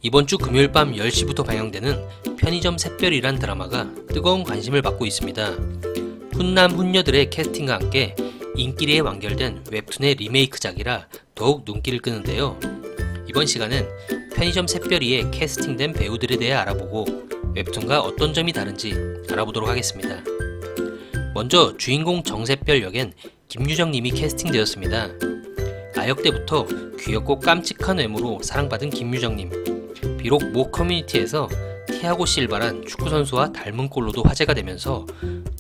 이번 주 금요일 밤 10시부터 방영되는 편의점 샛별이란 드라마가 뜨거운 관심을 받고 있습니다. 훈남 훈녀들의 캐스팅과 함께 인기리에 완결된 웹툰의 리메이크작이라 더욱 눈길을 끄는데요. 이번 시간은 편의점 샛별이에 캐스팅된 배우들에 대해 알아보고 웹툰과 어떤 점이 다른지 알아보도록 하겠습니다. 먼저 주인공 정샛별 역엔 김유정님이 캐스팅되었습니다. 아역 때부터 귀엽고 깜찍한 외모로 사랑받은 김유정님. 비록 모 커뮤니티에서 티아고 실바란 축구선수와 닮은 꼴로도 화제가 되면서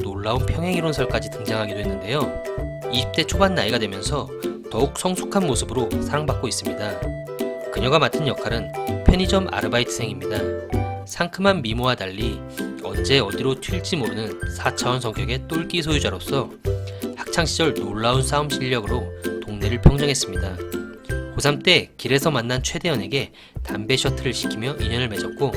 놀라운 평행이론설까지 등장하기도 했는데요. 20대 초반 나이가 되면서 더욱 성숙한 모습으로 사랑받고 있습니다. 그녀가 맡은 역할은 편의점 아르바이트생입니다. 상큼한 미모와 달리 언제 어디로 튈지 모르는 4차원 성격의 똘끼 소유자로서 학창시절 놀라운 싸움 실력으로 동네를 평정했습니다. 고3 때 길에서 만난 최대현에게 담배 셔틀을 시키며 인연을 맺었고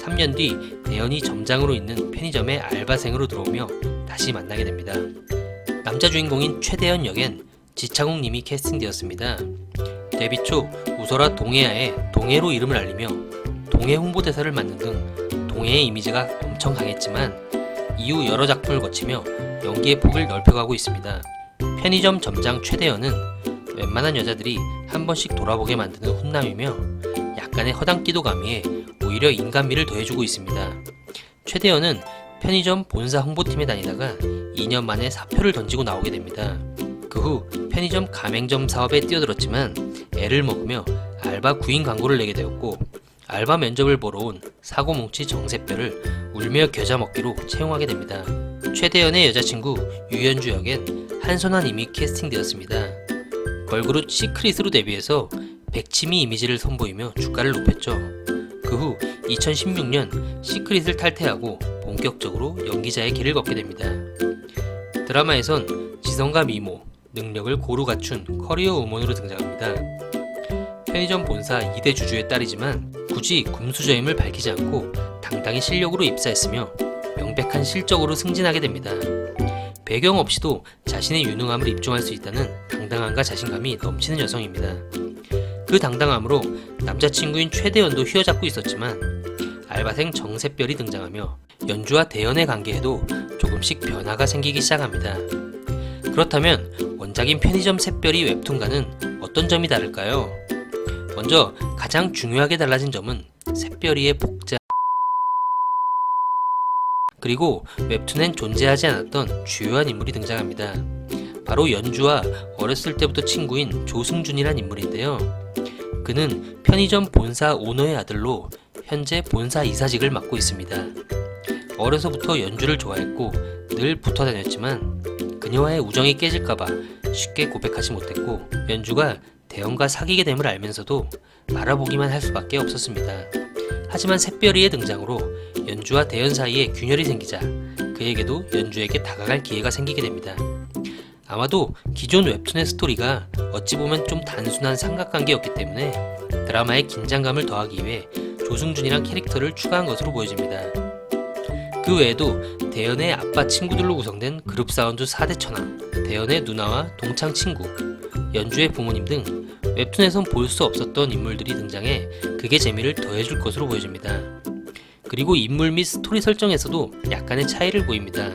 3년 뒤 대현이 점장으로 있는 편의점에 알바생으로 들어오며 다시 만나게 됩니다. 남자 주인공인 최대현 역엔 지창욱 님이 캐스팅되었습니다. 데뷔 초 웃어라 동해야의 동해로 이름을 알리며 동해 홍보대사를 맡는 등 동해의 이미지가 엄청 강했지만 이후 여러 작품을 거치며 연기의 폭을 넓혀가고 있습니다. 편의점 점장 최대현은 웬만한 여자들이 한 번씩 돌아보게 만드는 훈남이며 약간의 허당끼도 가미해 오히려 인간미를 더해주고 있습니다. 최대현은 편의점 본사 홍보팀에 다니다가 2년 만에 사표를 던지고 나오게 됩니다. 그 후 편의점 가맹점 사업에 뛰어들었지만 애를 먹으며 알바 구인 광고를 내게 되었고 알바 면접을 보러 온 사고뭉치 정샛별을 울며 겨자 먹기로 채용하게 됩니다. 최대현의 여자친구 유연주 역엔 한선아 님이 캐스팅되었습니다. 걸그룹 시크릿으로 데뷔해서 백치미 이미지를 선보이며 주가를 높였죠. 그 후 2016년 시크릿을 탈퇴하고 본격적으로 연기자의 길을 걷게 됩니다. 드라마에선 지성과 미모, 능력을 고루 갖춘 커리어 우먼으로 등장합니다. 편의점 본사 2대 주주의 딸이지만 굳이 금수저임을 밝히지 않고 당당히 실력으로 입사했으며 명백한 실적으로 승진하게 됩니다. 배경 없이도 자신의 유능함을 입증할 수 있다는 당당함과 자신감이 넘치는 여성입니다. 그 당당함으로 남자친구인 최대현도 휘어잡고 있었지만 알바생 정샛별이 등장하며 연주와 대현의 관계에도 조금씩 변화가 생기기 시작합니다. 그렇다면 원작인 편의점 샛별이 웹툰과는 어떤 점이 다를까요? 먼저 가장 중요하게 달라진 점은 샛별이의 복자 그리고 웹툰엔 존재하지 않았던 주요한 인물이 등장합니다. 바로 연주와 어렸을 때부터 친구인 조승준이란 인물인데요. 그는 편의점 본사 오너의 아들로 현재 본사 이사직을 맡고 있습니다. 어려서부터 연주를 좋아했고 늘 붙어 다녔지만 그녀와의 우정이 깨질까봐 쉽게 고백하지 못했고 연주가 대현과 사귀게 됨을 알면서도 바라보기만 할 수밖에 없었습니다. 하지만 샛별이의 등장으로 연주와 대현 사이에 균열이 생기자 그에게도 연주에게 다가갈 기회가 생기게 됩니다. 아마도 기존 웹툰의 스토리가 어찌 보면 좀 단순한 삼각관계였기 때문에 드라마의 긴장감을 더하기 위해 조승준이란 캐릭터를 추가한 것으로 보여집니다. 그 외에도 대현의 아빠 친구들로 구성된 그룹 사운드 4대 천왕, 대현의 누나와 동창 친구, 연주의 부모님 등 웹툰에선 볼 수 없었던 인물들이 등장해 그게 재미를 더해줄 것으로 보여집니다. 그리고 인물 및 스토리 설정에서도 약간의 차이를 보입니다.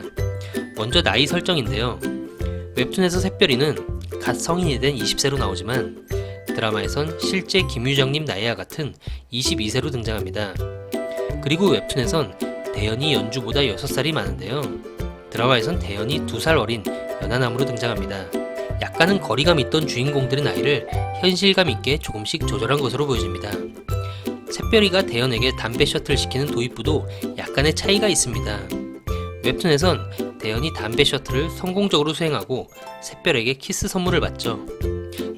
먼저 나이 설정인데요. 웹툰에서 샛별이는 갓 성인이 된 20세로 나오지만 드라마에선 실제 김유정님 나이와 같은 22세로 등장합니다. 그리고 웹툰에선 대현이 연주보다 6살이 많은데요. 드라마에선 대현이 2살 어린 연하남으로 등장합니다. 약간은 거리감 있던 주인공들의 나이를 현실감 있게 조금씩 조절한 것으로 보여집니다. 샛별이가 대현에게 담배 셔틀 시키는 도입부도 약간의 차이가 있습니다. 웹툰에선 대현이 담배 셔틀을 성공적으로 수행하고 샛별에게 키스 선물을 받죠.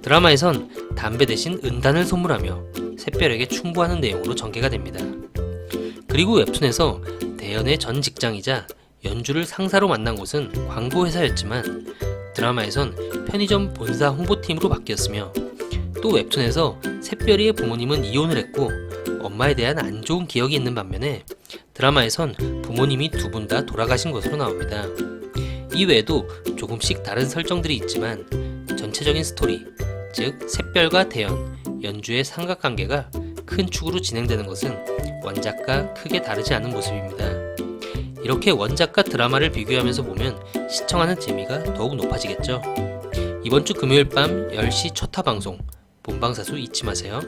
드라마에선 담배 대신 은단을 선물하며 샛별에게 충고하는 내용으로 전개가 됩니다. 그리고 웹툰에서 대현의 전 직장이자 연주를 상사로 만난 곳은 광고회사였지만 드라마에선 편의점 본사 홍보팀으로 바뀌었으며 또 웹툰에서 샛별이의 부모님은 이혼을 했고 엄마에 대한 안 좋은 기억이 있는 반면에 드라마에선 부모님이 두 분 다 돌아가신 것으로 나옵니다. 이 외에도 조금씩 다른 설정들이 있지만 전체적인 스토리, 즉 샛별과 대현, 연주의 삼각관계가 큰 축으로 진행되는 것은 원작과 크게 다르지 않은 모습입니다. 이렇게 원작과 드라마를 비교하면서 보면 시청하는 재미가 더욱 높아지겠죠. 이번 주 금요일 밤 10시 첫화 방송 본방사수 잊지 마세요.